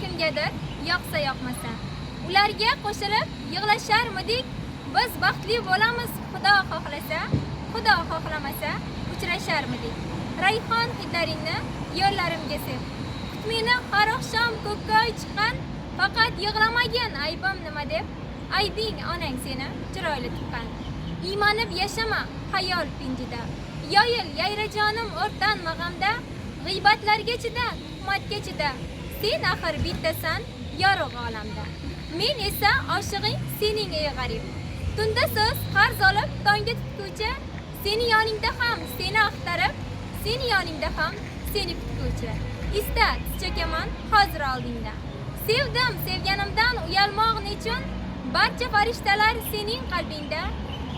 kimgadir yoqsa yoqmasa. Ularga qo'shilib yig'lasharmidik? Biz baxtli bo'lamiz Xudo xohlasa, Xudo xohlamasa uchrasharmidik. Rayhon hidlaringni yo'llarimga sev. Kutmini har oqshom ko'kkoy chiqqan, faqat yig'lamagin aybim nima deb, aybing onang seni chiroyli tuqqan. Iymanib yashama xayol pinjida, yoyil yayrajonim o'rtan mag'amda, g'iybatlarga chida, tuhmatga chida, sen axir bittasan yorug' olamda. Men esa oshig'ing sening ey g'arib. Tunda so'z qarz olib tongga tutguvchi, seni yoningda ham seni axtarib, seni yoningda ham seni kutguvchi. Ista chekaman hozir oldingda. Sevdim sevganimdan uyalmoq nechun? Barcha farishtalar sening qalbingda,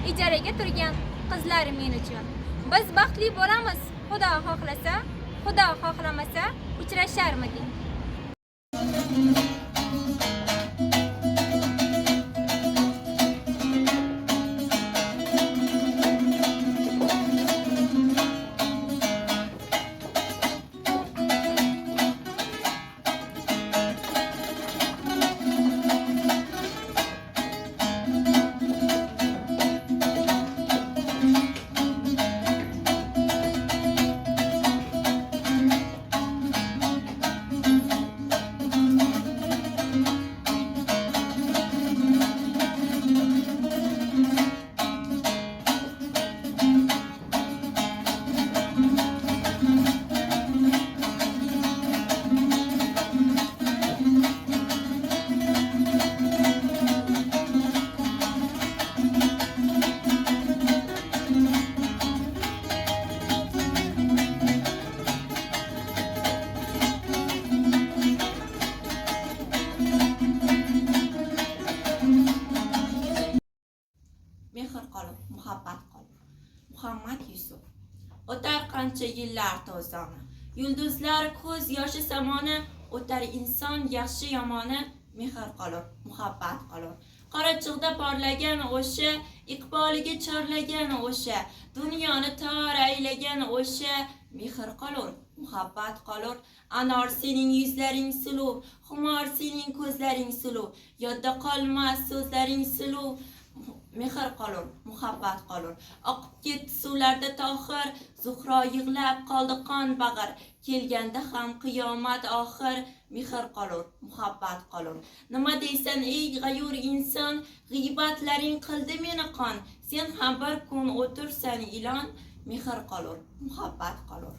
ijaraga turgan qizlar men uchun. Biz baxtli bo'lamiz Xudo xohlasa, Xudo xohlamasa uchrasharmidik. Mehr qolib, muhabbat qolib. Muhammad Yusuf. O'tar qancha yillar tozoni, yulduzlar ko'z yoshi samoni, o'tar inson yaxshi yomoni, mehr qolib, muhabbat qolib. Qorachig'da porlagan o'sha, iqboliga chorlagan o'sha, dunyoni tor aylagan o'sha, mehr qolur, muhabbat qolur. Anor sening yuzlaring suluv, xumor sening ko'zlaring suluv, yodda qolmas so'zlaring suluv. Mehr qolur, muhabbat qolur. Oqib ketdi suvlarda tohir, Zuhro yig'lab qoldi qon bag'ir. Kelganda ham qiyomat oxir, mehr qolur, muhabbat qolur. Nima deysan ey g'ayur inson, g'iybatlaring qildi meni qon. Sen ham bir kun o'tirsan ilon, mehr qolur, muhabbat qolur.